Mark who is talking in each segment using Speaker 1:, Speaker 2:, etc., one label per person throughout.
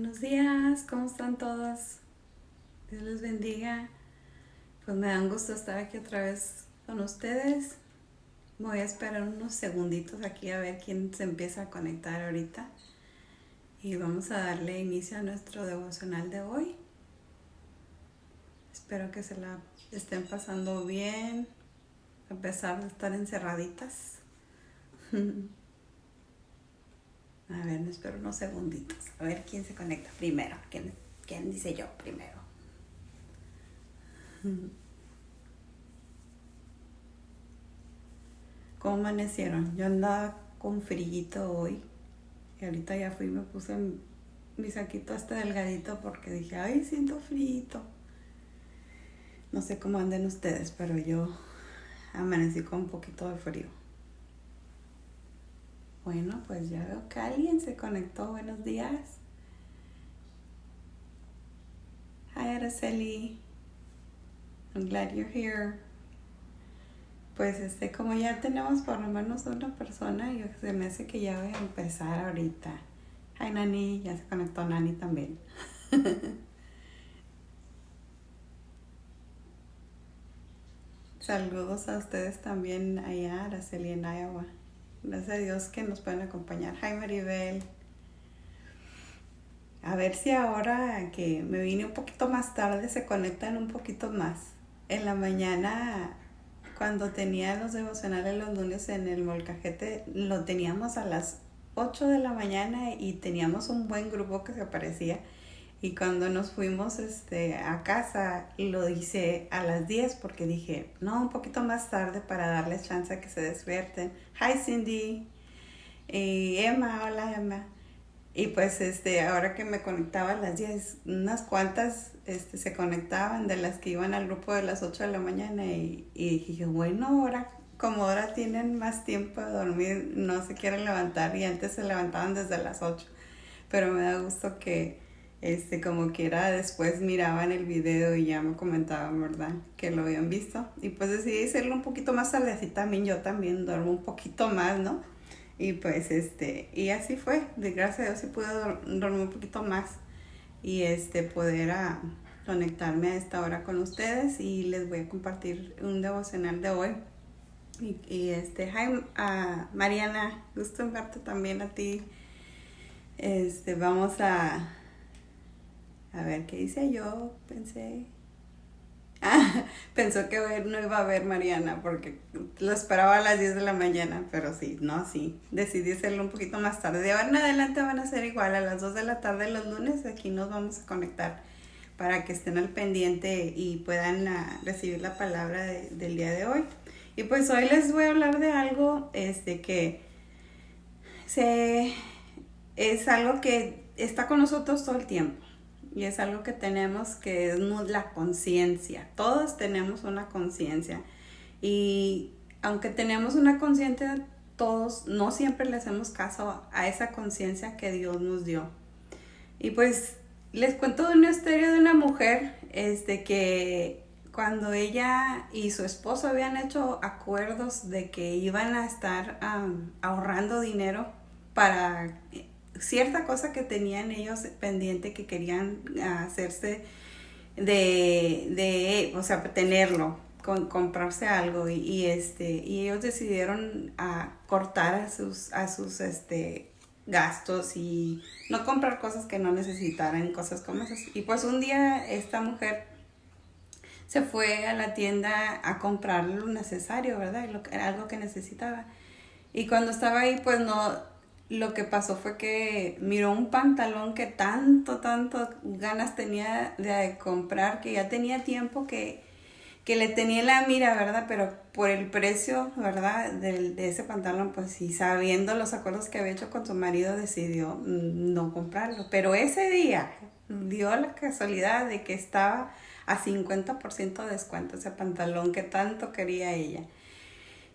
Speaker 1: Buenos días, ¿cómo están todos? Dios les bendiga. Pues me da un gusto estar aquí otra vez con ustedes. Voy a esperar unos segunditos aquí a ver quién se empieza a conectar ahorita. Y vamos a darle inicio a nuestro devocional de hoy. Espero que se la estén pasando bien, a pesar de estar encerraditas. A ver, me espero unos segunditos. A ver quién se conecta primero. ¿Quién dice yo primero? ¿Cómo amanecieron? Yo andaba con frillito hoy. Y ahorita ya fui y me puse mi saquito este delgadito porque dije, ay, siento frito. No sé cómo anden ustedes, pero yo amanecí con un poquito de frío. Bueno, pues ya veo que alguien se conectó. Buenos días. Hi, Araceli. I'm glad you're here. Pues como ya tenemos por lo menos una persona, se me hace que ya voy a empezar ahorita. Hi, Nani. Ya se conectó Nani también. Saludos a ustedes también allá, Araceli en Iowa. Gracias a Dios que nos pueden acompañar. Hi, Maribel. A ver si ahora que me vine un poquito más tarde se conectan un poquito más. En la mañana, cuando tenía los devocionales los lunes en el molcajete, lo teníamos a las 8 de la mañana y teníamos un buen grupo que se aparecía. Y cuando nos fuimos a casa, lo hice a las 10 porque dije, no, un poquito más tarde para darles chance a que se despierten. Hi, Cindy. Y Emma, hola Emma. Y pues ahora que me conectaba a las 10 unas cuantas se conectaban de las que iban al grupo de las 8 de la mañana y dije, bueno, ahora tienen más tiempo de dormir, no se quieren levantar y antes se levantaban desde las 8. Pero me da gusto que como quiera después miraban el video y ya me comentaban, ¿verdad? Que lo habían visto. Y pues decidí hacerlo un poquito más tarde, así también yo también duermo un poquito más, ¿no? Y pues y así fue, de gracias a Dios sí pude dormir un poquito más y poder conectarme a esta hora con ustedes y les voy a compartir un devocional de hoy. Hi, Mariana, gusto en verte también a ti. Vamos a ver qué hice yo, pensé. Pensó que no iba a ver Mariana porque lo esperaba a las 10 de la mañana, pero sí, no, sí, decidí hacerlo un poquito más tarde. De ahora en adelante van a ser igual, a las 2 de la tarde los lunes, aquí nos vamos a conectar para que estén al pendiente y puedan recibir la palabra del día de hoy. Y pues hoy les voy a hablar de algo que es algo que está con nosotros todo el tiempo. Y es algo que tenemos que es la conciencia. Todos tenemos una conciencia. Y aunque tenemos una conciencia, todos no siempre le hacemos caso a esa conciencia que Dios nos dio. Y pues les cuento de una historia de una mujer que cuando ella y su esposo habían hecho acuerdos de que iban a estar ahorrando dinero para cierta cosa que tenían ellos pendiente que querían hacerse o sea, tenerlo, comprarse algo y ellos decidieron cortar a sus gastos y no comprar cosas que no necesitaran, cosas como esas. Y pues un día esta mujer se fue a la tienda a comprar lo necesario, ¿verdad? Algo que necesitaba. Y cuando estaba ahí, pues no, lo que pasó fue que miró un pantalón que tanto ganas tenía de comprar, que ya tenía tiempo que le tenía la mira, ¿verdad? Pero por el precio, ¿verdad? De ese pantalón, pues sí, sabiendo los acuerdos que había hecho con su marido, decidió no comprarlo. Pero ese día dio la casualidad de que estaba a 50% de descuento ese pantalón que tanto quería ella.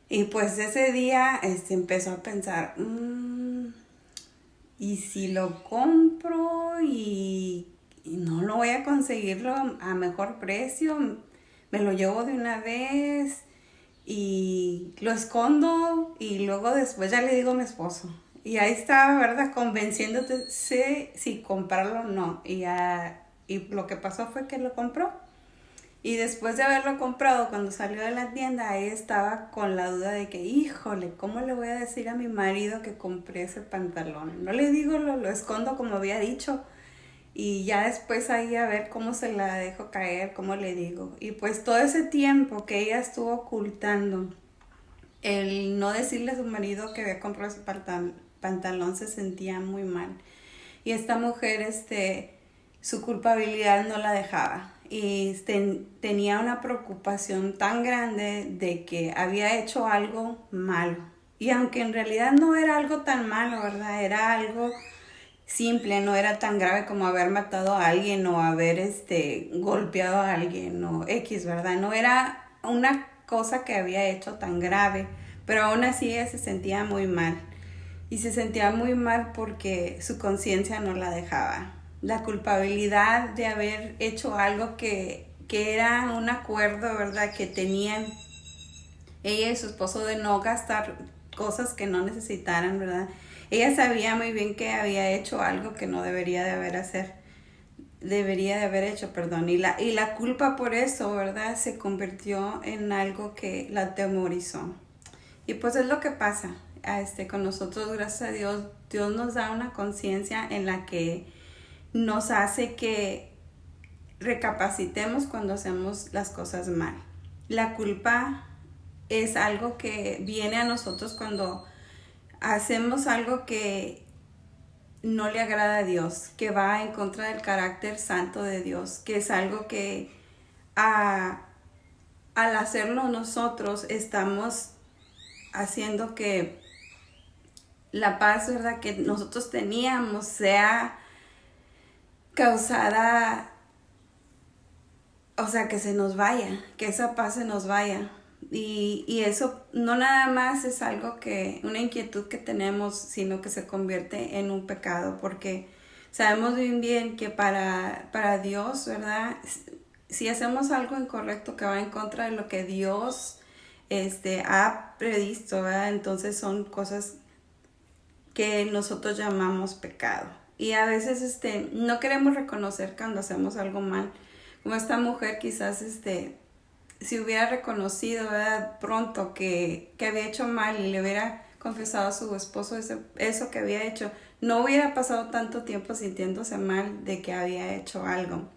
Speaker 1: Y pues ese día empezó a pensar, ¿y si lo compro y no lo voy a conseguirlo a mejor precio? Me lo llevo de una vez y lo escondo y luego después ya le digo a mi esposo. Y ahí estaba, ¿verdad? Convenciéndote si comprarlo o no. Y lo que pasó fue que lo compró. Y después de haberlo comprado, cuando salió de la tienda, ahí estaba con la duda de que, híjole, ¿cómo le voy a decir a mi marido que compré ese pantalón? No le digo, lo escondo como había dicho. Y ya después ahí a ver cómo se la dejo caer, cómo le digo. Y pues todo ese tiempo que ella estuvo ocultando, el no decirle a su marido que había comprado ese pantalón, se sentía muy mal. Y esta mujer, su culpabilidad no la dejaba. Y tenía una preocupación tan grande de que había hecho algo malo. Y aunque en realidad no era algo tan malo, ¿verdad? Era algo simple, no era tan grave como haber matado a alguien o haber golpeado a alguien o X, ¿verdad? No era una cosa que había hecho tan grave, pero aún así ella se sentía muy mal. Y se sentía muy mal porque su conciencia no la dejaba. La culpabilidad de haber hecho algo que era un acuerdo, ¿verdad? Que tenían ella y su esposo de no gastar cosas que no necesitaran, ¿verdad? Ella sabía muy bien que había hecho algo que no debería de haber hecho, perdón, y la culpa por eso, ¿verdad? Se convirtió en algo que la atemorizó. Y pues es lo que pasa, con nosotros, gracias a Dios, Dios nos da una conciencia en la que nos hace que recapacitemos cuando hacemos las cosas mal. La culpa es algo que viene a nosotros cuando hacemos algo que no le agrada a Dios, que va en contra del carácter santo de Dios, que es algo que al hacerlo nosotros estamos haciendo que la paz, ¿verdad?, que nosotros teníamos sea causada, o sea, que se nos vaya, que esa paz se nos vaya. Y eso no nada más es algo que, una inquietud que tenemos, sino que se convierte en un pecado, porque sabemos bien bien que para Dios, ¿verdad? Si hacemos algo incorrecto que va en contra de lo que Dios ha previsto, ¿verdad? Entonces son cosas que nosotros llamamos pecado. Y a veces no queremos reconocer cuando hacemos algo mal. Como esta mujer quizás si hubiera reconocido, ¿verdad?, pronto que había hecho mal y le hubiera confesado a su esposo eso que había hecho, no hubiera pasado tanto tiempo sintiéndose mal de que había hecho algo.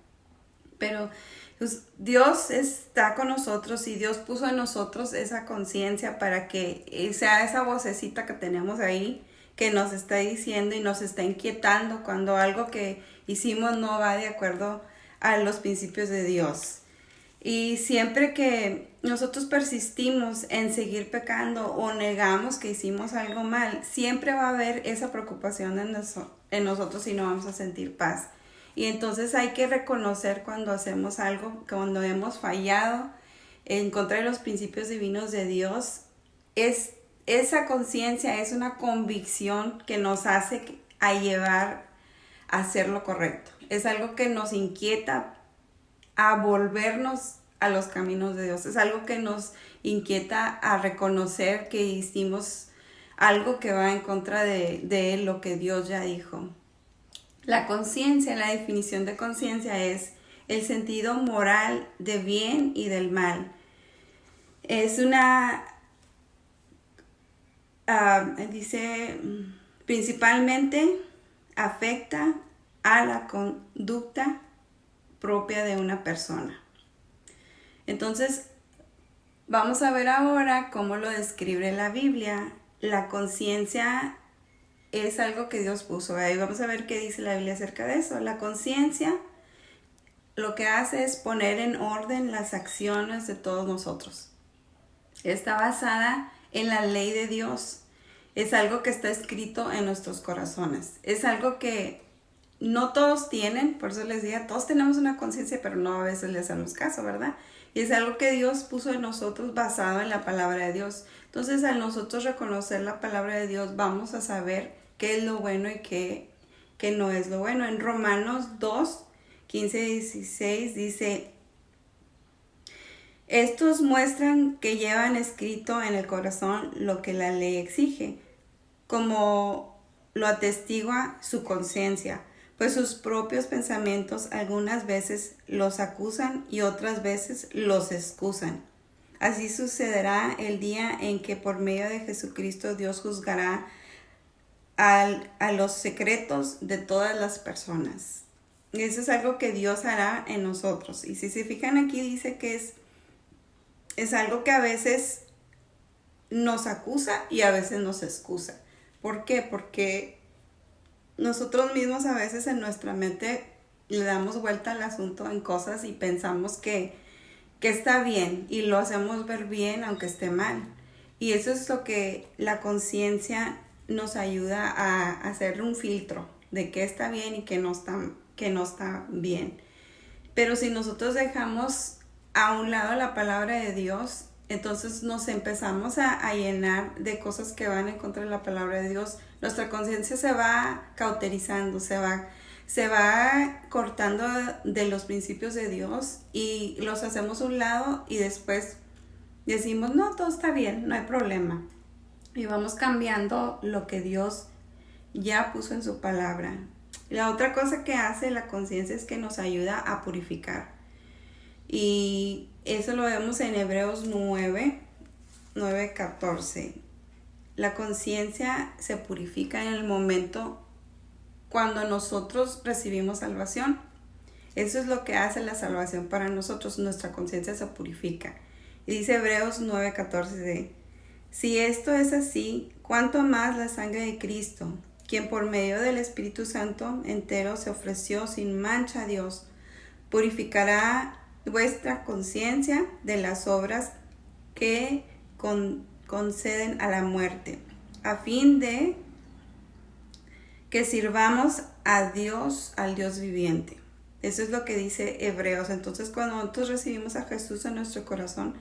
Speaker 1: Pero pues, Dios está con nosotros y Dios puso en nosotros esa conciencia para que sea esa vocecita que tenemos ahí que nos está diciendo y nos está inquietando cuando algo que hicimos no va de acuerdo a los principios de Dios. Y siempre que nosotros persistimos en seguir pecando o negamos que hicimos algo mal, siempre va a haber esa preocupación en nosotros y no vamos a sentir paz. Y entonces hay que reconocer cuando hacemos algo, cuando hemos fallado en contra de los principios divinos de Dios. Esa conciencia es una convicción que nos hace a llevar a hacer lo correcto. Es algo que nos inquieta a volvernos a los caminos de Dios. Es algo que nos inquieta a reconocer que hicimos algo que va en contra de lo que Dios ya dijo. La conciencia, la definición de conciencia es el sentido moral de bien y del mal. Es dice, principalmente afecta a la conducta propia de una persona. Entonces, vamos a ver ahora cómo lo describe la Biblia. La conciencia es algo que Dios puso. Ahí vamos a ver qué dice la Biblia acerca de eso. La conciencia lo que hace es poner en orden las acciones de todos nosotros. Está basada en la ley de Dios. Es algo que está escrito en nuestros corazones. Es algo que no todos tienen, por eso les digo, todos tenemos una conciencia, pero no a veces le hacemos caso, ¿verdad? Y es algo que Dios puso en nosotros basado en la palabra de Dios. Entonces, al nosotros reconocer la palabra de Dios, vamos a saber qué es lo bueno y qué no es lo bueno. En Romanos 2, 15 y 16 dice: estos muestran que llevan escrito en el corazón lo que la ley exige, como lo atestigua su conciencia, pues sus propios pensamientos algunas veces los acusan y otras veces los excusan. Así sucederá el día en que por medio de Jesucristo Dios juzgará a los secretos de todas las personas. Y eso es algo que Dios hará en nosotros. Y si se fijan aquí dice que es algo que a veces nos acusa y a veces nos excusa. ¿Por qué? Porque nosotros mismos a veces en nuestra mente le damos vuelta al asunto en cosas y pensamos que está bien y lo hacemos ver bien aunque esté mal. Y eso es lo que la conciencia nos ayuda a hacer un filtro de qué está bien y qué no está bien. Pero si nosotros dejamos a un lado la palabra de Dios, entonces nos empezamos a llenar de cosas que van en contra de la palabra de Dios. Nuestra conciencia se va cauterizando, se va cortando de los principios de Dios y los hacemos a un lado y después decimos, no, todo está bien, no hay problema. Y vamos cambiando lo que Dios ya puso en su palabra. La otra cosa que hace la conciencia es que nos ayuda a purificar. Y eso lo vemos en Hebreos 9:14. La conciencia se purifica en el momento cuando nosotros recibimos salvación. Eso es lo que hace la salvación para nosotros. Nuestra conciencia se purifica. Y dice Hebreos 9:14. Si esto es así, ¿cuánto más la sangre de Cristo, quien por medio del Espíritu Santo entero se ofreció sin mancha a Dios, purificará vuestra conciencia de las obras que conceden a la muerte, a fin de que sirvamos a Dios, al Dios viviente? Eso es lo que dice Hebreos. Entonces, cuando nosotros recibimos a Jesús en nuestro corazón,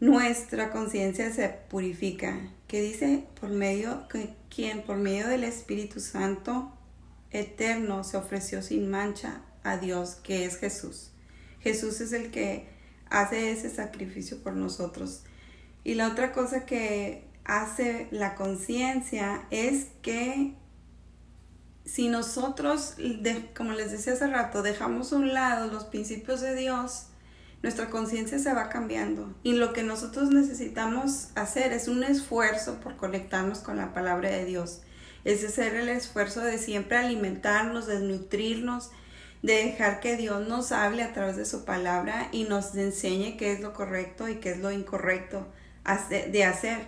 Speaker 1: nuestra conciencia se purifica. Que dice, quien por medio del Espíritu Santo eterno se ofreció sin mancha a Dios, que es Jesús. Jesús es el que hace ese sacrificio por nosotros. Y la otra cosa que hace la conciencia es que si nosotros, como les decía hace rato, dejamos a un lado los principios de Dios, nuestra conciencia se va cambiando. Y lo que nosotros necesitamos hacer es un esfuerzo por conectarnos con la palabra de Dios. Es hacer el esfuerzo de siempre alimentarnos, de nutrirnos, de dejar que Dios nos hable a través de su palabra y nos enseñe qué es lo correcto y qué es lo incorrecto de hacer.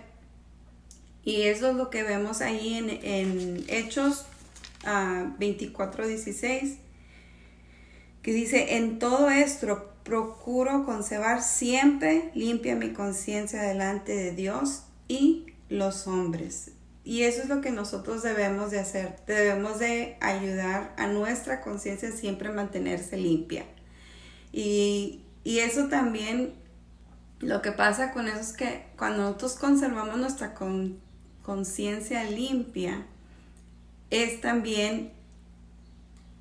Speaker 1: Y eso es lo que vemos ahí en Hechos 24:16, que dice, en todo esto procuro conservar siempre limpia mi conciencia delante de Dios y los hombres. Y eso es lo que nosotros debemos de hacer. Debemos de ayudar a nuestra conciencia siempre a mantenerse limpia. Y eso también, lo que pasa con eso es que cuando nosotros conservamos nuestra conciencia limpia, es también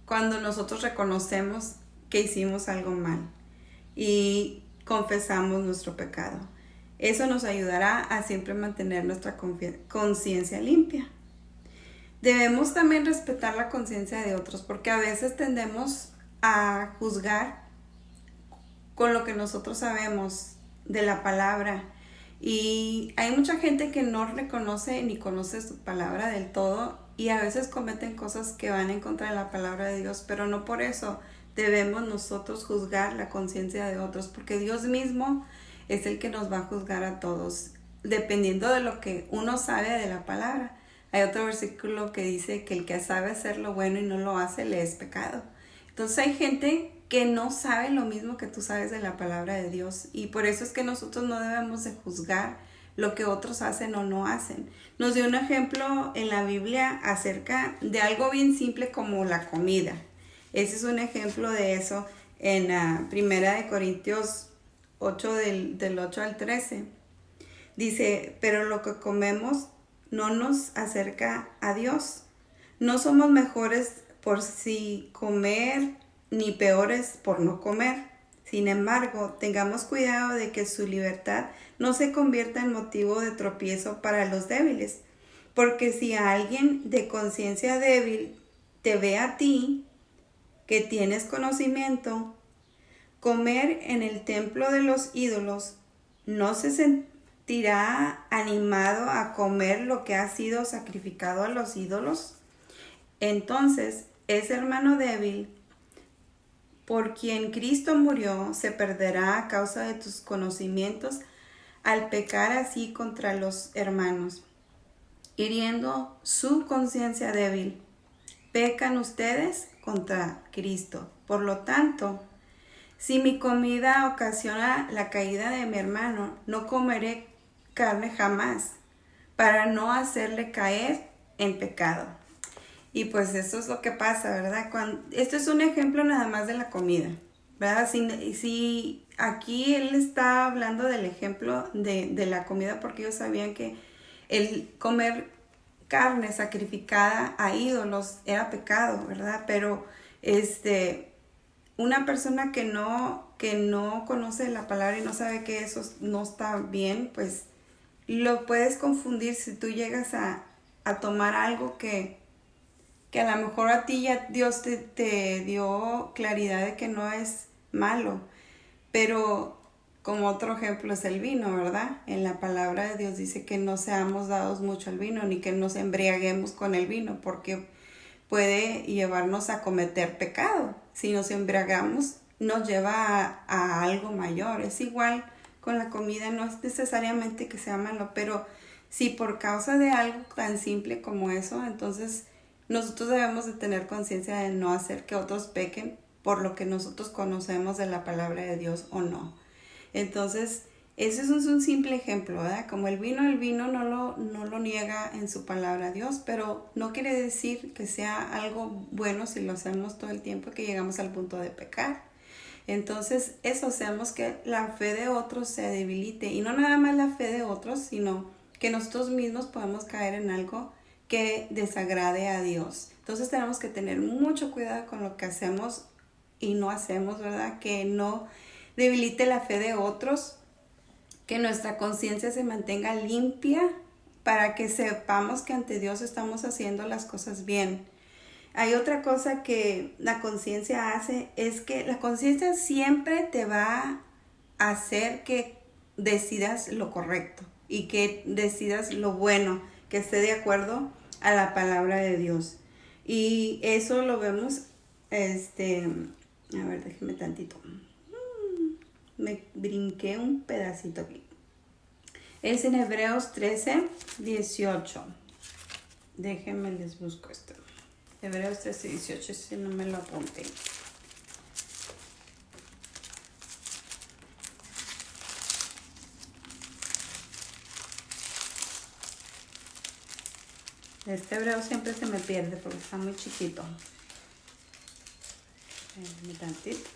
Speaker 1: cuando nosotros reconocemos que hicimos algo mal y confesamos nuestro pecado. Eso nos ayudará a siempre mantener nuestra conciencia limpia. Debemos también respetar la conciencia de otros, porque a veces tendemos a juzgar con lo que nosotros sabemos de la palabra. Y hay mucha gente que no reconoce ni conoce su palabra del todo y a veces cometen cosas que van en contra de la palabra de Dios, pero no por eso debemos nosotros juzgar la conciencia de otros, porque Dios mismo es el que nos va a juzgar a todos, dependiendo de lo que uno sabe de la palabra. Hay otro versículo que dice que el que sabe hacer lo bueno y no lo hace, le es pecado. Entonces hay gente que no sabe lo mismo que tú sabes de la palabra de Dios, y por eso es que nosotros no debemos de juzgar lo que otros hacen o no hacen. Nos dio un ejemplo en la Biblia acerca de algo bien simple como la comida. Ese es un ejemplo de eso en Primera de Corintios 8 del 8 al 13. Dice, pero lo que comemos no nos acerca a Dios. No somos mejores por si comer, ni peores por no comer. Sin embargo, tengamos cuidado de que su libertad no se convierta en motivo de tropiezo para los débiles, Porque si alguien de conciencia débil te ve a ti, que tienes conocimiento, comer en el templo de los ídolos, no se sentirá animado a comer lo que ha sido sacrificado a los ídolos. Entonces, ese hermano débil por quien Cristo murió se perderá a causa de tus conocimientos al pecar así contra los hermanos, hiriendo su conciencia débil. Pecan ustedes contra Cristo. Por lo tanto, si mi comida ocasiona la caída de mi hermano, no comeré carne jamás, para no hacerle caer en pecado. Y pues eso es lo que pasa, ¿verdad? Esto es un ejemplo nada más de la comida, ¿verdad? Si aquí él está hablando del ejemplo de la comida, porque ellos sabían que el comer carne sacrificada a ídolos era pecado, ¿verdad? Pero una persona que no conoce la palabra y no sabe que eso no está bien, pues lo puedes confundir si tú llegas a tomar algo que a lo mejor a ti ya Dios te dio claridad de que no es malo. Pero como otro ejemplo es el vino, ¿verdad? En la palabra de Dios dice que no seamos dados mucho al vino, ni que nos embriaguemos con el vino, porque puede llevarnos a cometer pecado. Si nos embriagamos, nos lleva a algo mayor. Es igual con la comida, no es necesariamente que sea malo, pero si por causa de algo tan simple como eso, entonces nosotros debemos de tener conciencia de no hacer que otros pequen por lo que nosotros conocemos de la palabra de Dios o no. Entonces, ese es un simple ejemplo, ¿verdad? Como el vino no lo niega en su palabra Dios, pero no quiere decir que sea algo bueno si lo hacemos todo el tiempo, que llegamos al punto de pecar. Entonces, eso hacemos que la fe de otros se debilite. Y no nada más la fe de otros, sino que nosotros mismos podemos caer en algo que desagrade a Dios. Entonces tenemos que tener mucho cuidado con lo que hacemos y no hacemos, ¿verdad? Que no debilite la fe de otros, que nuestra conciencia se mantenga limpia para que sepamos que ante Dios estamos haciendo las cosas bien. Hay otra cosa que la conciencia hace, es que la conciencia siempre te va a hacer que decidas lo correcto y que decidas lo bueno, que esté de acuerdo a la palabra de Dios. Y eso lo vemos, a ver, déjeme tantito. Me brinqué un pedacito aquí. Es en Hebreos 13, 18. Déjenme les busco esto. Hebreos 13, 18, si no me lo apunté. Este hebreo siempre se me pierde porque está muy chiquito. Un tantito.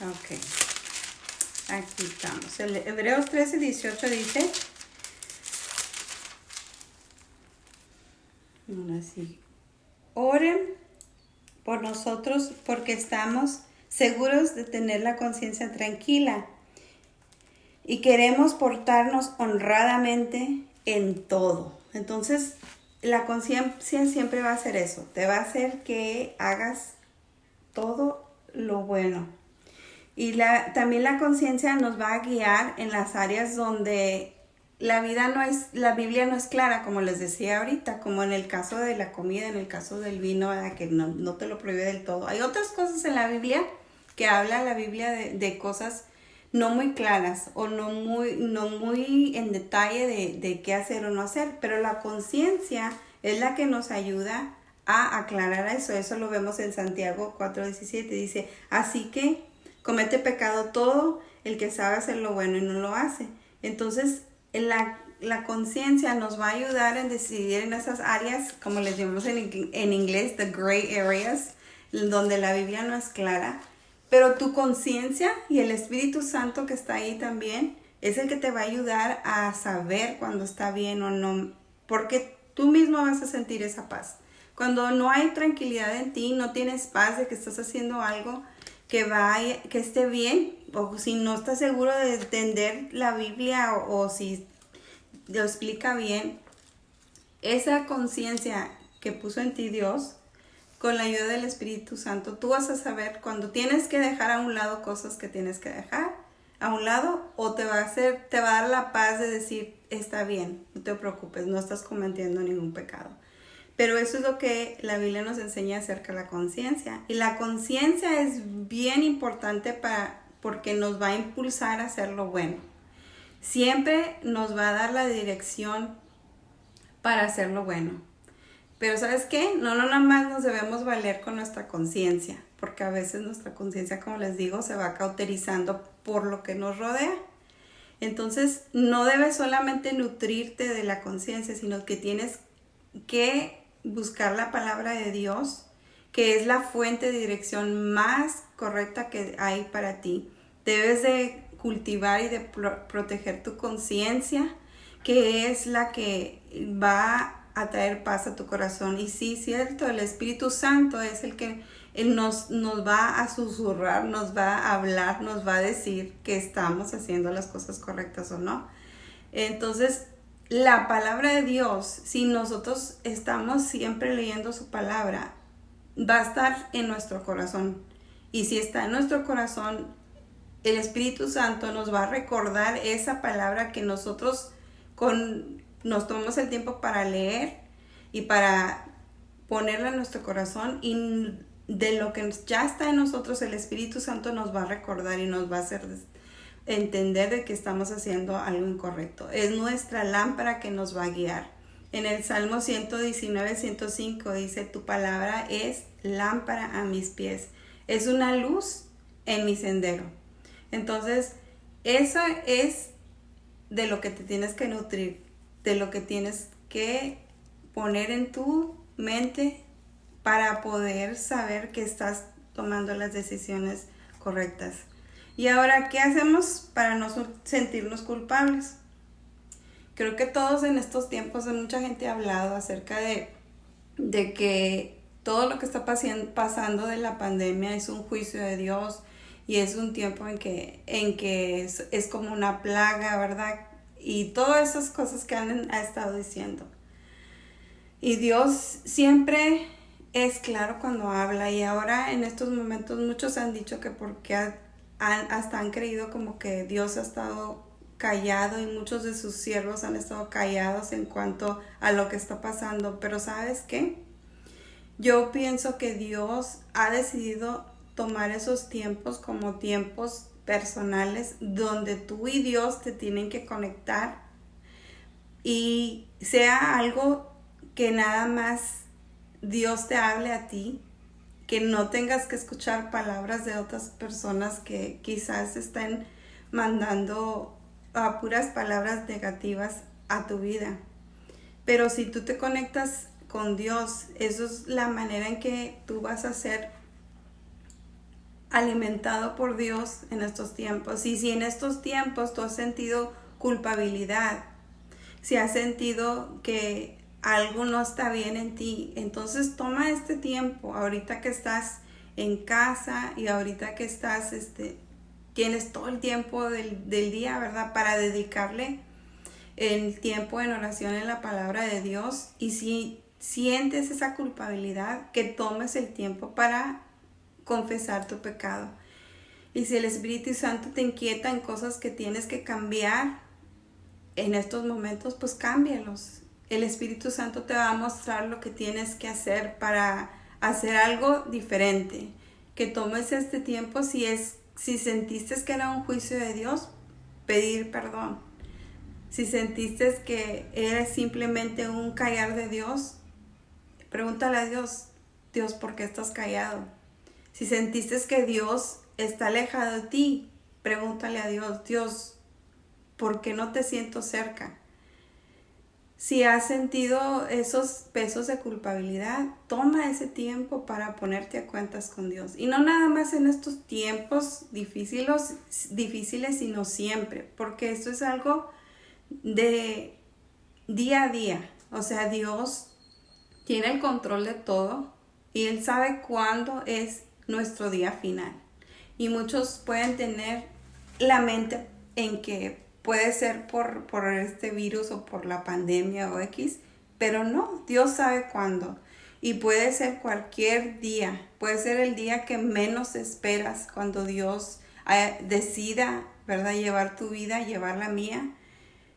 Speaker 1: Ok. Aquí estamos. El Hebreos 13, 18 dice. Ahora sí. Oren por nosotros porque estamos seguros de tener la conciencia tranquila y queremos portarnos honradamente en todo. Entonces, la conciencia siempre va a hacer eso. Te va a hacer que hagas todo lo bueno. Y también la conciencia nos va a guiar en las áreas donde la Biblia no es clara, como les decía ahorita, como en el caso de la comida, en el caso del vino, ¿verdad? Que no te lo prohíbe del todo. Hay otras cosas en la Biblia que habla la Biblia de cosas no muy claras o no muy en detalle de qué hacer o no hacer, pero la conciencia es la que nos ayuda a aclarar eso. Eso lo vemos en Santiago 4:17, dice, así que comete pecado todo el que sabe hacer lo bueno y no lo hace. Entonces, la conciencia nos va a ayudar en decidir en esas áreas, como les llamamos en inglés, the gray areas, donde la Biblia no es clara. Pero tu conciencia y el Espíritu Santo que está ahí también es el que te va a ayudar a saber cuando está bien o no, porque tú mismo vas a sentir esa paz. Cuando no hay tranquilidad en ti, no tienes paz de que estás haciendo algo que esté bien, o si no estás seguro de entender la Biblia o si lo explica bien, esa conciencia que puso en ti Dios, con la ayuda del Espíritu Santo, tú vas a saber cuando tienes que dejar a un lado cosas que tienes que dejar a un lado, o te va a dar la paz de decir, está bien, no te preocupes, no estás cometiendo ningún pecado. Pero eso es lo que la Biblia nos enseña acerca de la conciencia. Y la conciencia es bien importante porque nos va a impulsar a hacer lo bueno. Siempre nos va a dar la dirección para hacer lo bueno. Pero ¿sabes qué? No nada más nos debemos valer con nuestra conciencia, porque a veces nuestra conciencia, como les digo, se va cauterizando por lo que nos rodea. Entonces, no debes solamente nutrirte de la conciencia, sino que tienes que buscar la palabra de Dios, que es la fuente de dirección más correcta que hay para ti. Debes de cultivar y de proteger tu conciencia, que es la que va a traer paz a tu corazón. Y sí, cierto, el Espíritu Santo es el que nos va a susurrar, nos va a hablar, nos va a decir que estamos haciendo las cosas correctas o no. Entonces, la palabra de Dios, si nosotros estamos siempre leyendo su palabra, va a estar en nuestro corazón. Y si está en nuestro corazón, el Espíritu Santo nos va a recordar esa palabra que nosotros nos tomamos el tiempo para leer y para ponerla en nuestro corazón, y de lo que ya está en nosotros, el Espíritu Santo nos va a recordar y nos va a hacer entender de que estamos haciendo algo incorrecto. Es nuestra lámpara que nos va a guiar. En el Salmo 119, 105 dice, tu palabra es lámpara a mis pies, es una luz en mi sendero. Entonces, eso es de lo que te tienes que nutrir, de lo que tienes que poner en tu mente para poder saber que estás tomando las decisiones correctas. Y ahora, ¿qué hacemos para no sentirnos culpables? Creo que todos en estos tiempos, mucha gente ha hablado acerca de que todo lo que está pasando de la pandemia es un juicio de Dios, y es un tiempo en que es como una plaga, ¿verdad? Y todas esas cosas que ha estado diciendo. Y Dios siempre es claro cuando habla, y ahora en estos momentos muchos han dicho que porque hasta han creído como que Dios ha estado callado, y muchos de sus siervos han estado callados en cuanto a lo que está pasando. Pero ¿sabes qué? Yo pienso que Dios ha decidido tomar esos tiempos como tiempos personales donde tú y Dios te tienen que conectar, y sea algo que nada más Dios te hable a ti, que no tengas que escuchar palabras de otras personas que quizás estén mandando a puras palabras negativas a tu vida. Pero si tú te conectas con Dios, eso es la manera en que tú vas a ser alimentado por Dios en estos tiempos. Y si en estos tiempos tú has sentido culpabilidad, si has sentido que algo no está bien en ti, entonces toma este tiempo, ahorita que estás en casa y ahorita que estás, tienes todo el tiempo del día, ¿verdad? Para dedicarle el tiempo en oración en la palabra de Dios. Y si sientes esa culpabilidad, que tomes el tiempo para confesar tu pecado. Y si el Espíritu Santo te inquieta en cosas que tienes que cambiar en estos momentos, pues cámbialos. El Espíritu Santo te va a mostrar lo que tienes que hacer para hacer algo diferente. Que tomes este tiempo, si sentiste que era un juicio de Dios, pedir perdón. Si sentiste que era simplemente un callar de Dios, pregúntale a Dios, Dios, ¿por qué estás callado? Si sentiste que Dios está alejado de ti, pregúntale a Dios, Dios, ¿por qué no te siento cerca? Si has sentido esos pesos de culpabilidad, toma ese tiempo para ponerte a cuentas con Dios. Y no nada más en estos tiempos difíciles, sino siempre, porque esto es algo de día a día. O sea, Dios tiene el control de todo y Él sabe cuándo es nuestro día final. Y muchos pueden tener la mente en que puede ser por este virus o por la pandemia o X, pero no, Dios sabe cuándo. Y puede ser cualquier día, puede ser el día que menos esperas cuando Dios decida, ¿verdad? Llevar tu vida, llevar la mía.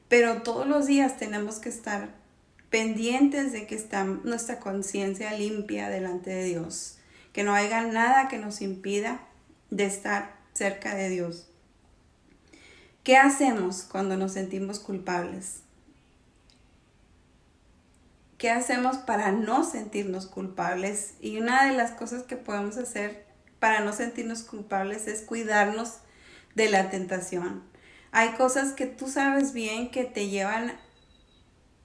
Speaker 1: Pero todos los días tenemos que estar pendientes de que está nuestra conciencia limpia delante de Dios. Que no haya nada que nos impida de estar cerca de Dios. ¿Qué hacemos cuando nos sentimos culpables? ¿Qué hacemos para no sentirnos culpables? Y una de las cosas que podemos hacer para no sentirnos culpables es cuidarnos de la tentación. Hay cosas que tú sabes bien que te llevan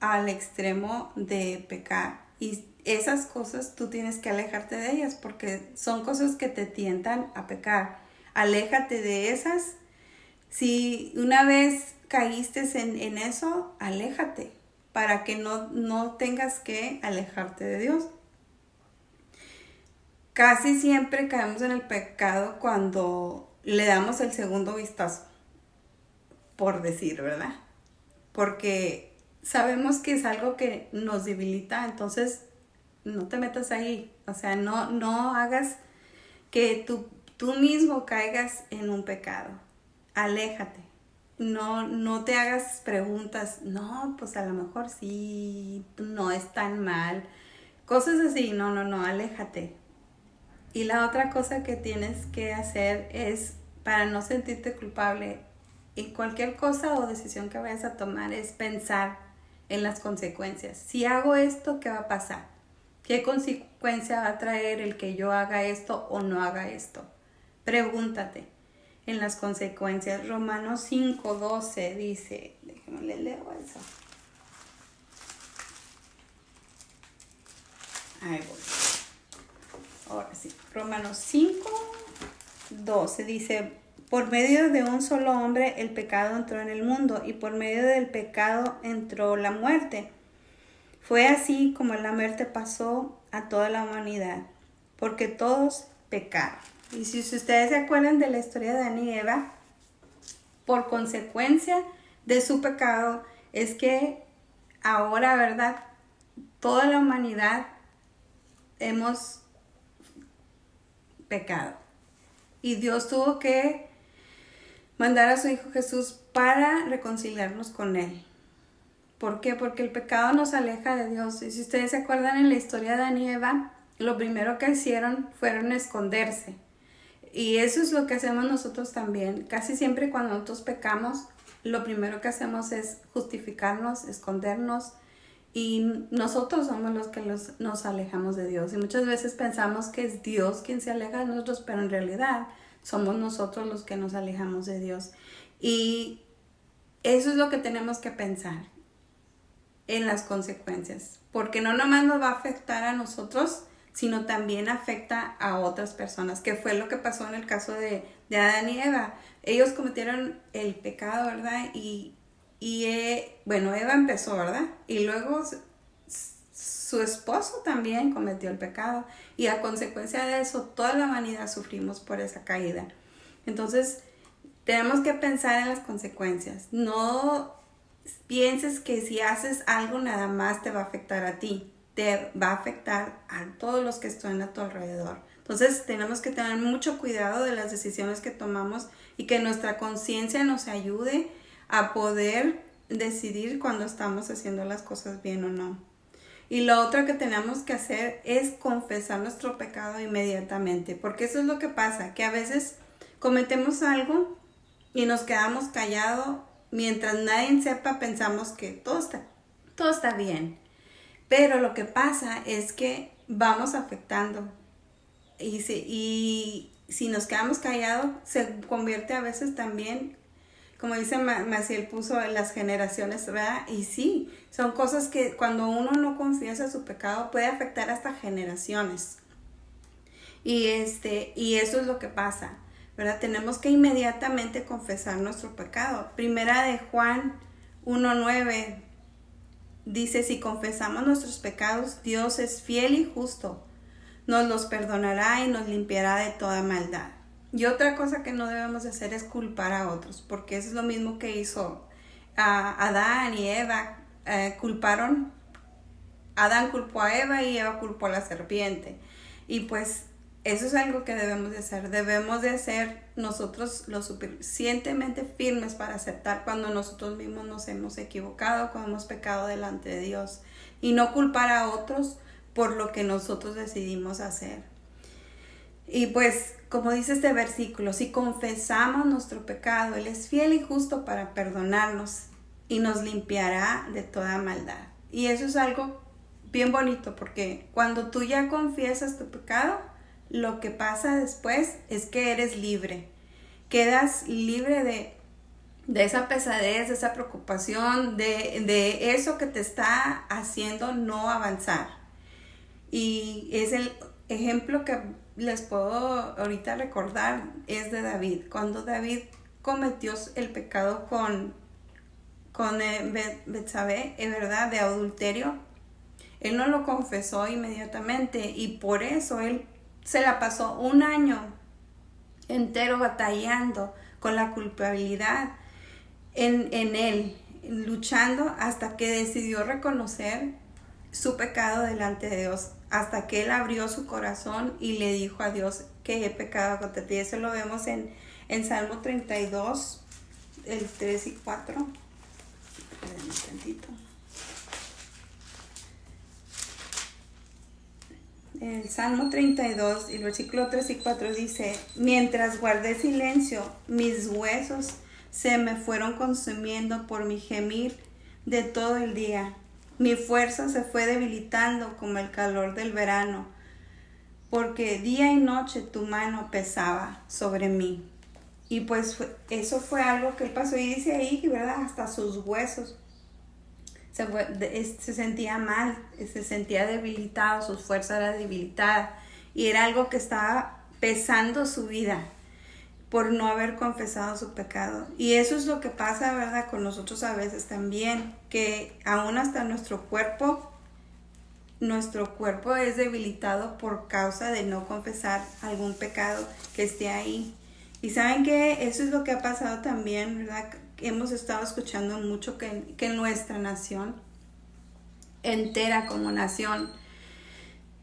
Speaker 1: al extremo de pecar. Y esas cosas tú tienes que alejarte de ellas porque son cosas que te tientan a pecar. Aléjate de esas. Si una vez caíste en eso, aléjate para que no tengas que alejarte de Dios. Casi siempre caemos en el pecado cuando le damos el segundo vistazo, por decir, ¿verdad? Porque sabemos que es algo que nos debilita, entonces no te metas ahí. O sea, no hagas que tú mismo caigas en un pecado. Aléjate. No te hagas preguntas. No, pues a lo mejor sí, no es tan mal. Cosas así. No, aléjate. Y la otra cosa que tienes que hacer es, para no sentirte culpable, en cualquier cosa o decisión que vayas a tomar, es pensar en las consecuencias. Si hago esto, ¿qué va a pasar? ¿Qué consecuencia va a traer el que yo haga esto o no haga esto? Pregúntate en las consecuencias. Romanos 5:12 dice, déjame le leo eso. Ahí voy. Ahora sí. Romanos 5:12 dice, por medio de un solo hombre el pecado entró en el mundo y por medio del pecado entró la muerte. Fue así como la muerte pasó a toda la humanidad, porque todos pecaron. Y si ustedes se acuerdan de la historia de Adán y Eva, por consecuencia de su pecado, es que ahora, ¿verdad? Toda la humanidad hemos pecado. Y Dios tuvo que mandar a su Hijo Jesús para reconciliarnos con Él. ¿Por qué? Porque el pecado nos aleja de Dios. Y si ustedes se acuerdan en la historia de Adán y Eva, lo primero que hicieron fueron esconderse. Y eso es lo que hacemos nosotros también. Casi siempre cuando nosotros pecamos, lo primero que hacemos es justificarnos, escondernos. Y nosotros somos los que nos alejamos de Dios. Y muchas veces pensamos que es Dios quien se aleja de nosotros, pero en realidad somos nosotros los que nos alejamos de Dios. Y eso es lo que tenemos que pensar en las consecuencias. Porque no nomás nos va a afectar a nosotros, sino también afecta a otras personas, que fue lo que pasó en el caso de Adán y Eva. Ellos cometieron el pecado, ¿verdad? Bueno, Eva empezó, ¿verdad? Y luego su esposo también cometió el pecado. Y a consecuencia de eso, toda la humanidad sufrimos por esa caída. Entonces, tenemos que pensar en las consecuencias. No pienses que si haces algo nada más te va a afectar a ti. Te va a afectar a todos los que están a tu alrededor. Entonces tenemos que tener mucho cuidado de las decisiones que tomamos y que nuestra conciencia nos ayude a poder decidir cuando estamos haciendo las cosas bien o no. Y lo otro que tenemos que hacer es confesar nuestro pecado inmediatamente, porque eso es lo que pasa, que a veces cometemos algo y nos quedamos callados, mientras nadie sepa pensamos que todo está bien. Pero lo que pasa es que vamos afectando y si nos quedamos callados se convierte a veces también, como dice Maciel, puso en las generaciones, ¿verdad? Y sí, son cosas que cuando uno no confiesa su pecado puede afectar hasta generaciones. Y eso es lo que pasa, ¿verdad? Tenemos que inmediatamente confesar nuestro pecado. Primera de Juan 1:9 dice, si confesamos nuestros pecados, Dios es fiel y justo. Nos los perdonará y nos limpiará de toda maldad. Y otra cosa que no debemos de hacer es culpar a otros, porque eso es lo mismo que hizo Adán y Eva. Culparon, Adán culpó a Eva y Eva culpó a la serpiente. Y pues eso es algo que debemos de hacer. Debemos de ser nosotros lo suficientemente firmes para aceptar cuando nosotros mismos nos hemos equivocado, cuando hemos pecado delante de Dios. Y no culpar a otros por lo que nosotros decidimos hacer. Y pues, como dice este versículo, si confesamos nuestro pecado, Él es fiel y justo para perdonarnos y nos limpiará de toda maldad. Y eso es algo bien bonito, porque cuando tú ya confiesas tu pecado, lo que pasa después es que eres libre. Quedas libre de esa pesadez, de esa preocupación, de eso que te está haciendo no avanzar. Y es el ejemplo que les puedo ahorita recordar, es de David. Cuando David cometió el pecado con Betsabé, es verdad, de adulterio, él no lo confesó inmediatamente y por eso él se la pasó un año entero batallando con la culpabilidad en él, luchando hasta que decidió reconocer su pecado delante de Dios, hasta que él abrió su corazón y le dijo a Dios que he pecado contra ti. Eso lo vemos en Salmo 32, el 3 y 4. Espérenme un tantito. El Salmo 32, el versículo 3 y 4 dice: mientras guardé silencio, mis huesos se me fueron consumiendo por mi gemir de todo el día. Mi fuerza se fue debilitando como el calor del verano, porque día y noche tu mano pesaba sobre mí. Y pues eso fue algo que él pasó, y dice ahí, ¿verdad? Hasta sus huesos se sentía mal, se sentía debilitado, su fuerza era debilitada, y era algo que estaba pesando su vida por no haber confesado su pecado. Y eso es lo que pasa, ¿verdad?, con nosotros a veces también, que aún hasta nuestro cuerpo es debilitado por causa de no confesar algún pecado que esté ahí. Y saben que eso es lo que ha pasado también, ¿verdad? Hemos estado escuchando mucho que nuestra nación entera como nación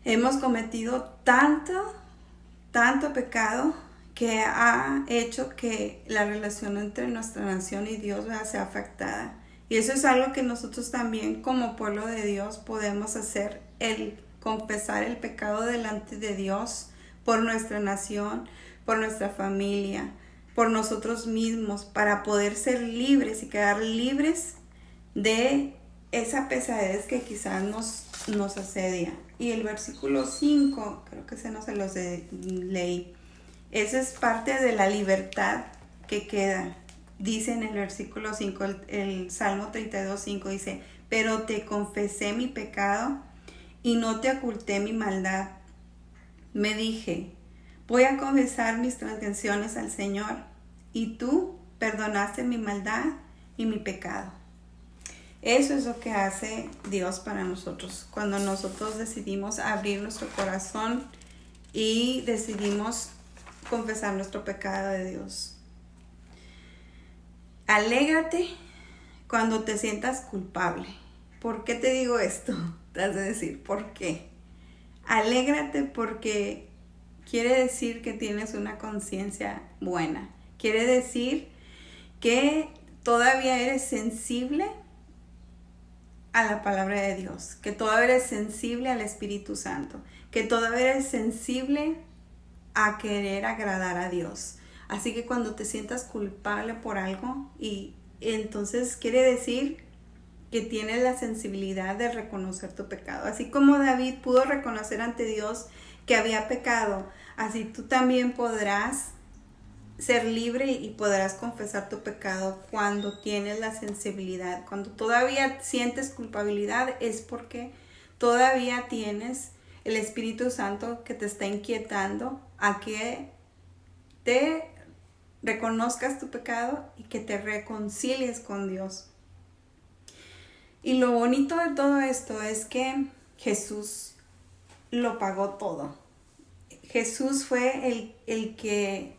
Speaker 1: hemos cometido tanto pecado que ha hecho que la relación entre nuestra nación y Dios, ¿verdad?, sea afectada. Y eso es algo que nosotros también como pueblo de Dios podemos hacer, el confesar el pecado delante de Dios por nuestra nación, por nuestra familia, por nosotros mismos, para poder ser libres y quedar libres de esa pesadez que quizás nos asedia. Y el versículo 5, creo que se los leí. Esa es parte de la libertad que queda. Dice en el versículo 5, el Salmo 32, 5 dice: pero te confesé mi pecado y no te oculté mi maldad. Me dije: voy a confesar mis transgresiones al Señor, y tú perdonaste mi maldad y mi pecado. Eso es lo que hace Dios para nosotros, cuando nosotros decidimos abrir nuestro corazón y decidimos confesar nuestro pecado de Dios. Alégrate cuando te sientas culpable. ¿Por qué te digo esto? Te has de decir, ¿por qué? Alégrate porque quiere decir que tienes una conciencia buena. Quiere decir que todavía eres sensible a la palabra de Dios, que todavía eres sensible al Espíritu Santo, que todavía eres sensible a querer agradar a Dios. Así que cuando te sientas culpable por algo, y entonces quiere decir que tienes la sensibilidad de reconocer tu pecado. Así como David pudo reconocer ante Dios que había pecado, así tú también podrás ser libre y podrás confesar tu pecado cuando tienes la sensibilidad. Cuando todavía sientes culpabilidad es porque todavía tienes el Espíritu Santo que te está inquietando a que te reconozcas tu pecado y que te reconcilies con Dios. Y lo bonito de todo esto es que Jesús lo pagó todo. Jesús fue el que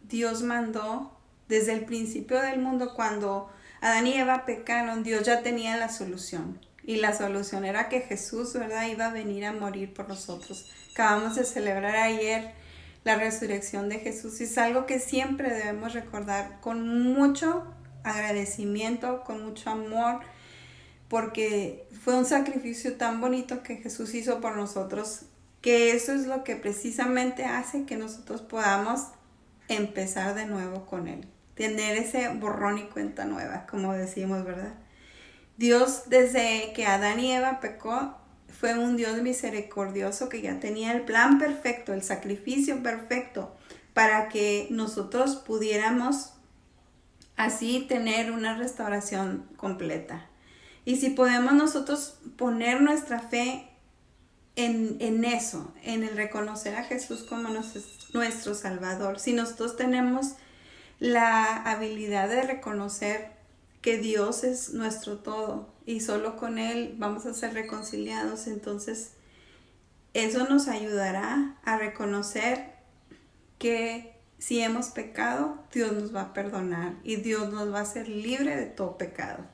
Speaker 1: Dios mandó desde el principio del mundo, cuando Adán y Eva pecaron, Dios ya tenía la solución. Y la solución era que Jesús, ¿verdad?, iba a venir a morir por nosotros. Acabamos de celebrar ayer la resurrección de Jesús y es algo que siempre debemos recordar con mucho agradecimiento, con mucho amor, porque fue un sacrificio tan bonito que Jesús hizo por nosotros, que eso es lo que precisamente hace que nosotros podamos empezar de nuevo con Él, tener ese borrón y cuenta nueva, como decimos, ¿verdad? Dios, desde que Adán y Eva pecó, fue un Dios misericordioso que ya tenía el plan perfecto, el sacrificio perfecto, para que nosotros pudiéramos así tener una restauración completa. Y si podemos nosotros poner nuestra fe en eso, en el reconocer a Jesús como nuestro Salvador, si nosotros tenemos la habilidad de reconocer que Dios es nuestro todo y solo con Él vamos a ser reconciliados, entonces eso nos ayudará a reconocer que si hemos pecado, Dios nos va a perdonar y Dios nos va a hacer libre de todo pecado.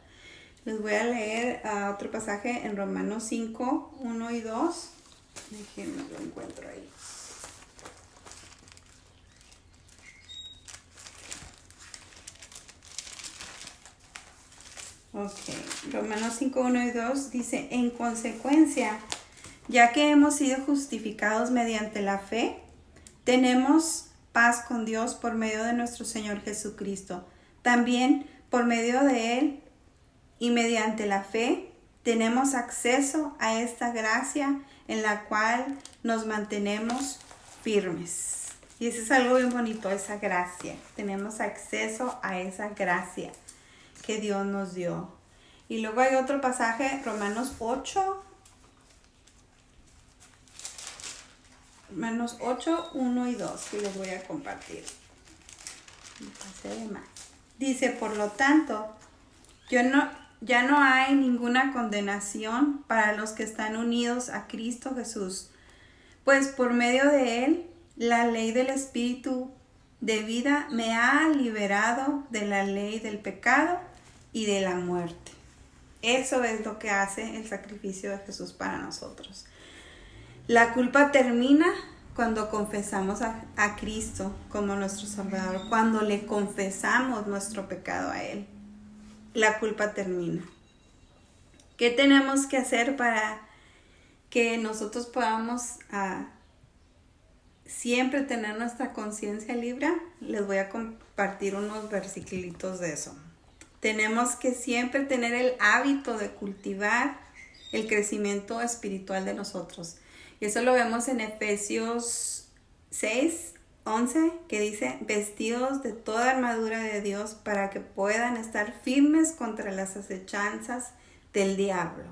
Speaker 1: Les voy a leer otro pasaje en Romanos 5, 1 y 2. Déjenme lo encuentro ahí. Ok, Romanos 5, 1 y 2 dice: en consecuencia, ya que hemos sido justificados mediante la fe, tenemos paz con Dios por medio de nuestro Señor Jesucristo. También por medio de Él y mediante la fe tenemos acceso a esta gracia en la cual nos mantenemos firmes. Y eso es algo bien bonito, esa gracia. Tenemos acceso a esa gracia que Dios nos dio. Y luego hay otro pasaje, Romanos 8, 1 y 2, que les voy a compartir. Dice: por lo tanto, ya no hay ninguna condenación para los que están unidos a Cristo Jesús, pues por medio de Él, la ley del Espíritu de vida me ha liberado de la ley del pecado y de la muerte. Eso es lo que hace el sacrificio de Jesús para nosotros. La culpa termina cuando confesamos a Cristo como nuestro Salvador, cuando le confesamos nuestro pecado a Él. La culpa termina. ¿Qué tenemos que hacer para que nosotros podamos siempre tener nuestra conciencia libre? Les voy a compartir unos versículos de eso. Tenemos que siempre tener el hábito de cultivar el crecimiento espiritual de nosotros. Y eso lo vemos en Efesios 6, 11, que dice: vestidos de toda armadura de Dios para que puedan estar firmes contra las acechanzas del diablo.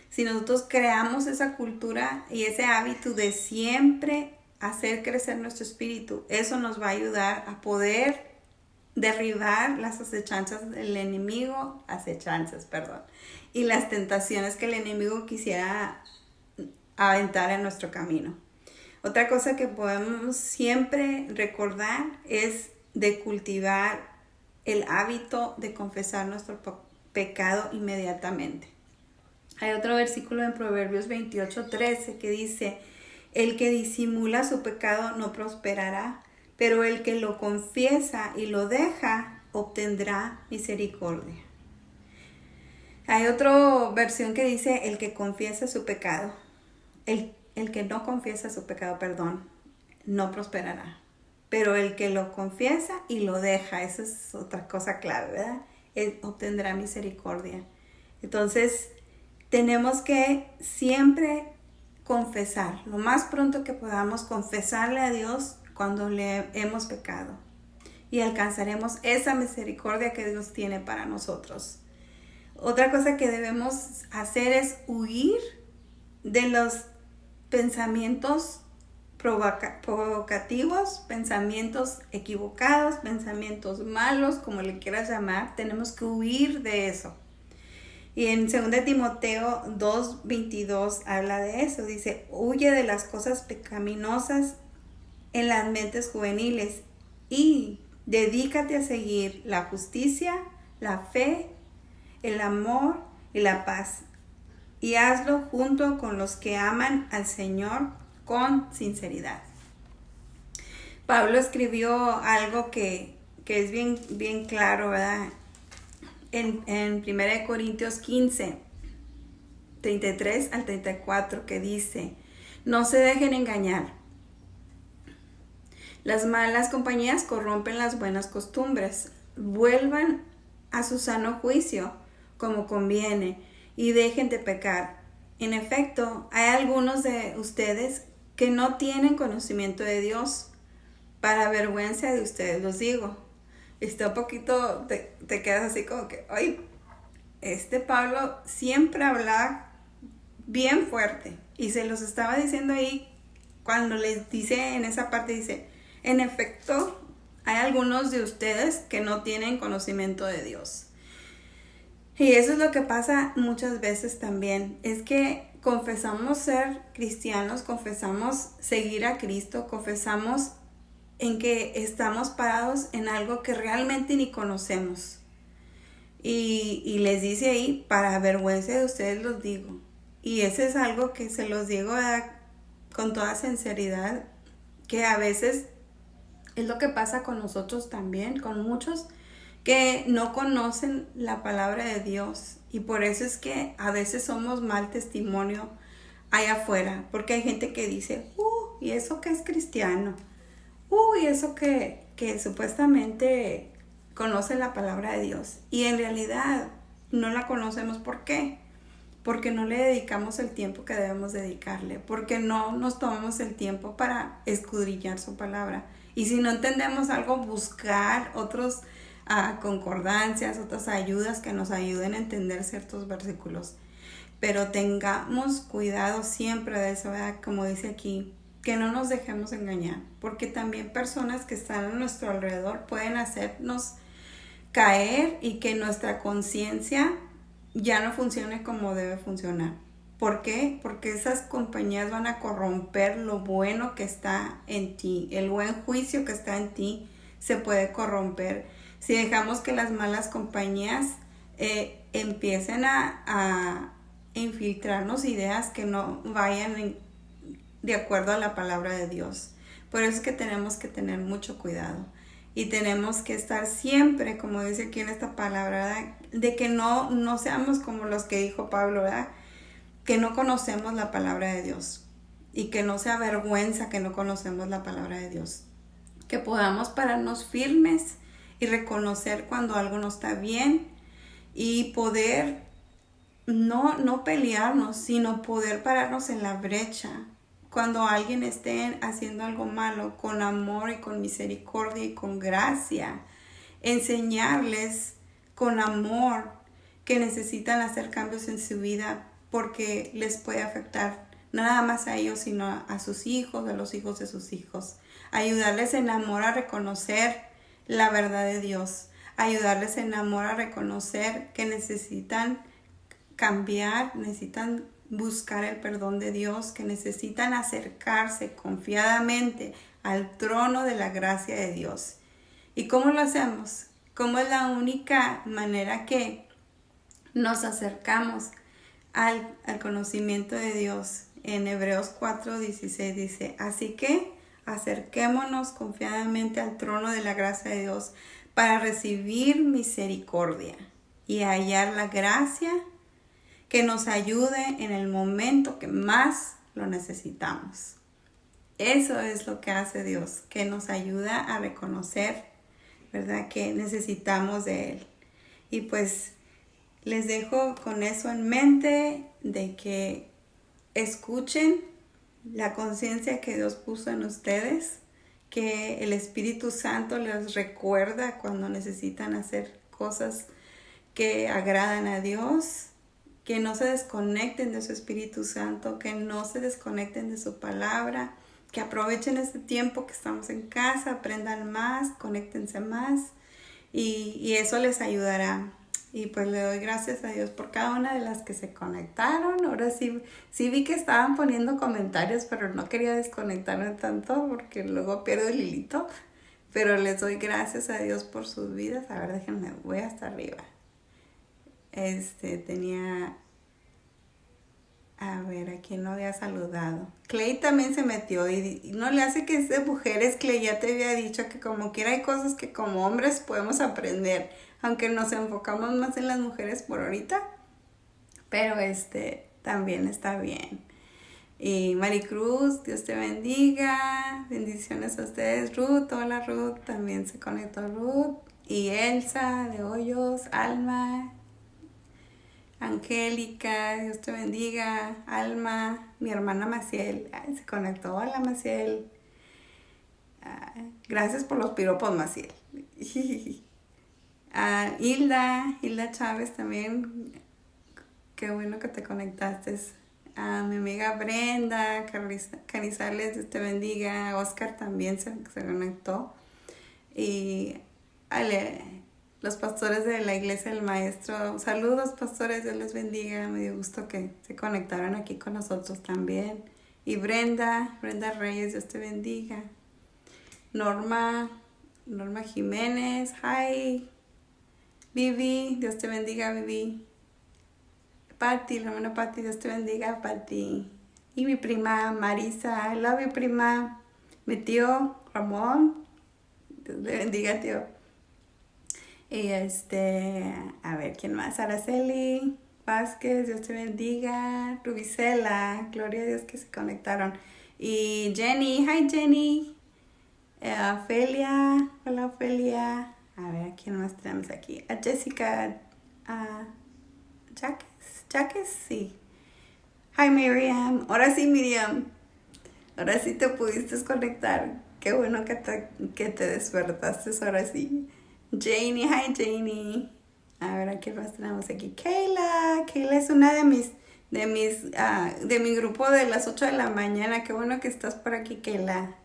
Speaker 1: Si nosotros creamos esa cultura y ese hábito de siempre hacer crecer nuestro espíritu, eso nos va a ayudar a poder derribar las acechanzas del enemigo, y las tentaciones que el enemigo quisiera aventar en nuestro camino. Otra cosa que podemos siempre recordar es de cultivar el hábito de confesar nuestro pecado inmediatamente. Hay otro versículo en Proverbios 28:13 que dice: el que disimula su pecado no prosperará, pero el que lo confiesa y lo deja obtendrá misericordia. Hay otra versión que dice: el que confiesa su pecado, el que no confiesa su pecado, no prosperará. Pero el que lo confiesa y lo deja, esa es otra cosa clave, ¿verdad? Obtendrá misericordia. Entonces, tenemos que siempre confesar, lo más pronto que podamos, confesarle a Dios cuando le hemos pecado. Y alcanzaremos esa misericordia que Dios tiene para nosotros. Otra cosa que debemos hacer es huir de los pensamientos provocativos, pensamientos equivocados, pensamientos malos, como le quieras llamar. Tenemos que huir de eso. Y en 2 Timoteo 2:22 habla de eso. Dice: huye de las cosas pecaminosas en las mentes juveniles y dedícate a seguir la justicia, la fe, el amor y la paz. Y hazlo junto con los que aman al Señor con sinceridad. Pablo escribió algo que es bien claro, ¿verdad? En 1 Corintios 15, 33 al 34, que dice: no se dejen engañar. Las malas compañías corrompen las buenas costumbres. Vuelvan a su sano juicio, como conviene, y dejen de pecar. En efecto, hay algunos de ustedes que no tienen conocimiento de Dios. Para vergüenza de ustedes los digo. Está un poquito, te quedas así como que, ay, Pablo siempre habla bien fuerte. Y se los estaba diciendo ahí cuando les dice en esa parte, dice: en efecto, hay algunos de ustedes que no tienen conocimiento de Dios. Y eso es lo que pasa muchas veces también. Es que confesamos ser cristianos, confesamos seguir a Cristo, confesamos en que estamos parados en algo que realmente ni conocemos. Y les dice ahí: para vergüenza de ustedes los digo. Y eso es algo que se los digo con toda sinceridad, que a veces es lo que pasa con nosotros también, con muchos que no conocen la palabra de Dios. Y por eso es que a veces somos mal testimonio allá afuera, porque hay gente que dice: ¿y eso que es cristiano? Y eso que supuestamente conoce la palabra de Dios. Y en realidad no la conocemos. ¿Por qué? Porque no le dedicamos el tiempo que debemos dedicarle, porque no nos tomamos el tiempo para escudriñar su palabra. Y si no entendemos algo, buscar otros concordancias, otras ayudas que nos ayuden a entender ciertos versículos. Pero tengamos cuidado siempre de eso, ¿verdad? Como dice aquí, que no nos dejemos engañar, porque también personas que están a nuestro alrededor pueden hacernos caer y que nuestra conciencia ya no funcione como debe funcionar. ¿Por qué? Porque esas compañías van a corromper lo bueno que está en ti. El buen juicio que está en ti se puede corromper si dejamos que las malas compañías empiecen a infiltrarnos ideas que no vayan de acuerdo a la palabra de Dios. Por eso es que tenemos que tener mucho cuidado. Y tenemos que estar siempre, como dice aquí en esta palabra, ¿verdad? De que no seamos como los que dijo Pablo, ¿verdad? Que no conocemos la palabra de Dios. Y que no sea vergüenza que no conocemos la palabra de Dios. Que podamos pararnos firmes y reconocer cuando algo no está bien. Y poder no pelearnos, sino poder pararnos en la brecha. Cuando alguien esté haciendo algo malo, con amor y con misericordia y con gracia, enseñarles con amor que necesitan hacer cambios en su vida, porque les puede afectar no nada más a ellos, sino a sus hijos, a los hijos de sus hijos. Ayudarles en amor a reconocer la verdad de Dios. Ayudarles en amor a reconocer que necesitan cambiar, necesitan buscar el perdón de Dios, que necesitan acercarse confiadamente al trono de la gracia de Dios. ¿Y cómo lo hacemos? ¿Cómo es la única manera que nos acercamos al conocimiento de Dios? En Hebreos 4:16 dice: así que acerquémonos confiadamente al trono de la gracia de Dios para recibir misericordia y hallar la gracia que nos ayude en el momento que más lo necesitamos. Eso es lo que hace Dios, que nos ayuda a reconocer, ¿verdad?, que necesitamos de Él. Y pues les dejo con eso en mente, de que escuchen la conciencia que Dios puso en ustedes, que el Espíritu Santo les recuerda cuando necesitan hacer cosas que agradan a Dios. Que no se desconecten de su Espíritu Santo, que no se desconecten de su palabra, que aprovechen este tiempo que estamos en casa, aprendan más, conéctense más y eso les ayudará. Y pues le doy gracias a Dios por cada una de las que se conectaron. Ahora sí vi que estaban poniendo comentarios, pero no quería desconectarme tanto porque luego pierdo el hilito. Pero les doy gracias a Dios por sus vidas. A ver, déjenme, voy hasta arriba. Tenía, a ver, a quién no había saludado. Clay también se metió y no le hace que es de mujeres. Clay ya te había dicho que como quiera hay cosas que como hombres podemos aprender, aunque nos enfocamos más en las mujeres por ahorita, pero también está bien. Y Maricruz, Dios te bendiga, bendiciones a ustedes. Ruth, hola Ruth, también se conectó Ruth. Y Elsa de Hoyos, Alma, Angélica, Dios te bendiga, Alma, mi hermana Maciel, ay, se conectó, hola Maciel. Gracias por los piropos, Maciel. Hilda Chávez también, qué bueno que te conectaste. A mi amiga Brenda Canizales, Dios te bendiga. Oscar también se conectó. Y los pastores de la iglesia del maestro, saludos pastores, Dios les bendiga. Me dio gusto que se conectaran aquí con nosotros también. Y Brenda Reyes, Dios te bendiga. Norma Jiménez, hi. Vivi, Dios te bendiga, Vivi. Patti, la hermana Patti, Dios te bendiga, Patti. Y mi prima Marisa, I love you, prima. Mi tío Ramón, Dios te bendiga, tío. Y a ver, ¿quién más? Araceli Vázquez, Dios te bendiga. Rubicela, gloria a Dios que se conectaron. Y Jenny, hi Jenny. Ofelia, hola Ofelia. A ver, ¿a quién más tenemos aquí? A Jessica, Jaques, sí. Hi Miriam, ahora sí Miriam, ahora sí te pudiste conectar. Qué bueno que te despertaste ahora sí. Janie, hi Janie. A ver, ¿a quién más tenemos aquí? Kayla es una de mi grupo de las 8 de la mañana. Qué bueno que estás por aquí, Kayla.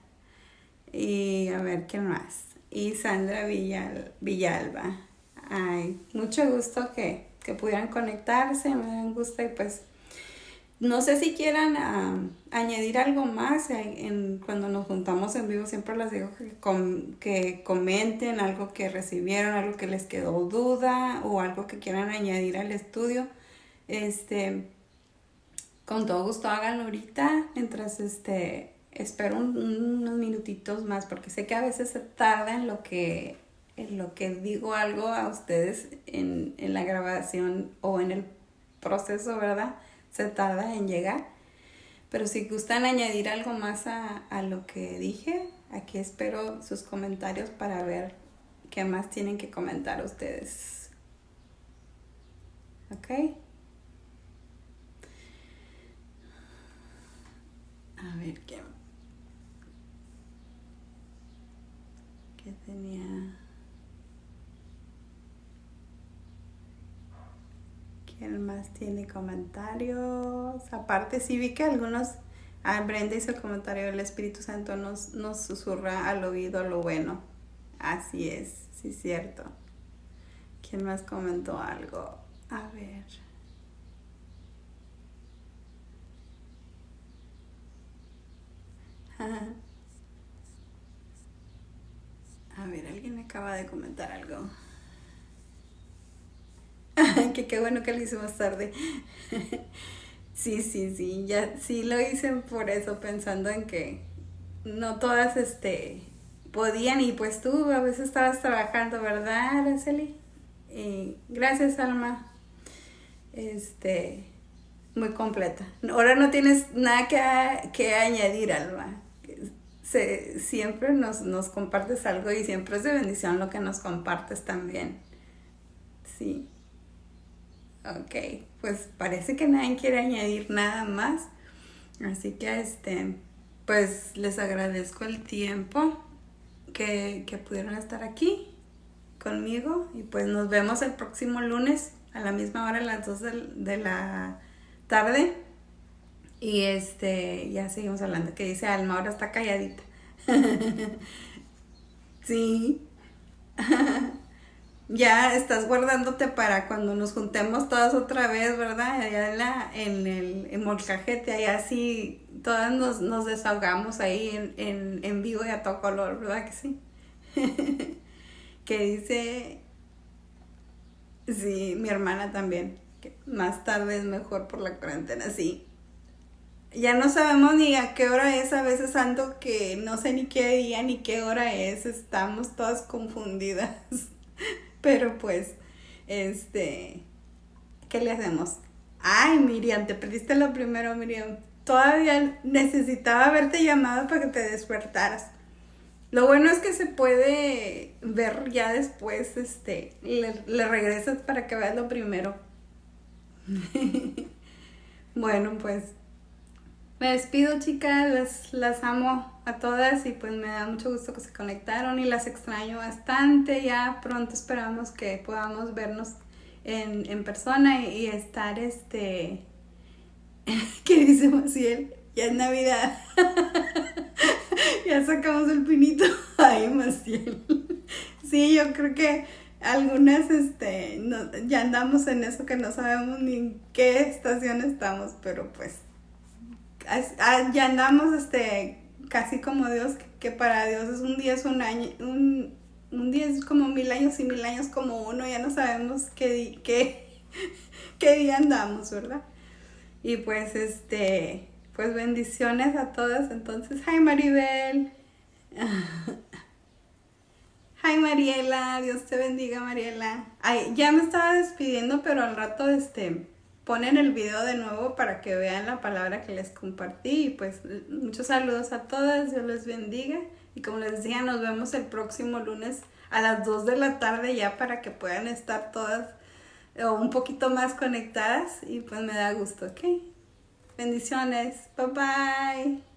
Speaker 1: Y a ver, ¿quién más? Y Sandra Villalba. Ay, mucho gusto que pudieran conectarse, me dan gusto y pues no sé si quieran añadir algo más cuando nos juntamos en vivo. Siempre les digo que comenten algo que recibieron, algo que les quedó duda o algo que quieran añadir al estudio. Con todo gusto háganlo ahorita mientras espero unos minutitos más porque sé que a veces se tarda en lo que digo algo a ustedes en la grabación o en el proceso, ¿verdad? Se tarda en llegar. Pero si gustan añadir algo más a lo que dije, aquí espero sus comentarios para ver qué más tienen que comentar ustedes. ¿Ok? A ver, ¿qué tenía? ¿Quién más tiene comentarios? Aparte, sí vi que algunos... Brenda hizo el comentario, el Espíritu Santo nos susurra al oído lo bueno. Así es, sí es cierto. ¿Quién más comentó algo? A ver. A ver, alguien acaba de comentar algo. Que qué bueno que lo hice más tarde. Sí, ya sí lo hice por eso, pensando en que no todas podían y pues tú a veces estabas trabajando, ¿verdad, Araceli? Gracias, Alma. Muy completa. Ahora no tienes nada que añadir, Alma. Siempre nos compartes algo y siempre es de bendición lo que nos compartes también. Sí. Ok, pues parece que nadie quiere añadir nada más. Así que pues les agradezco el tiempo que pudieron estar aquí conmigo. Y pues nos vemos el próximo lunes a la misma hora, a las 2 de la tarde. Y ya seguimos hablando. Que dice Alma, ahora está calladita. Sí. Ya estás guardándote para cuando nos juntemos todas otra vez, ¿verdad? Allá en Molcajete, allá sí, todas nos desahogamos ahí en vivo y a todo color, ¿verdad que sí? que dice, sí, mi hermana también, que más tarde es mejor por la cuarentena, sí. Ya no sabemos ni a qué hora es, a veces ando que no sé ni qué día ni qué hora es, estamos todas confundidas. Pero pues, este, ¿qué le hacemos? Ay, Miriam, te perdiste lo primero, Miriam. Todavía necesitaba haberte llamado para que te despertaras. Lo bueno es que se puede ver ya después, le regresas para que veas lo primero. Bueno, pues me despido, chicas, las amo a todas y pues me da mucho gusto que se conectaron y las extraño bastante. Ya pronto esperamos que podamos vernos en persona y estar, ¿qué dice Maciel? Ya es Navidad. Ya sacamos el pinito. Ay, Maciel. Sí, yo creo que algunas, ya andamos en eso que no sabemos ni en qué estación estamos, pero pues ya andamos, casi como Dios, que para Dios es un día es un año, un día es como 1000 años y 1000 años como uno, ya no sabemos qué día andamos, ¿verdad? Y pues, pues bendiciones a todas, entonces, hi Maribel, hi Mariela, Dios te bendiga Mariela. Ay, ya me estaba despidiendo, pero al rato, ponen el video de nuevo para que vean la palabra que les compartí. Y pues muchos saludos a todas, Dios les bendiga. Y como les decía, nos vemos el próximo lunes a las 2 de la tarde ya para que puedan estar todas o un poquito más conectadas. Y pues me da gusto, ¿ok? Bendiciones. Bye bye.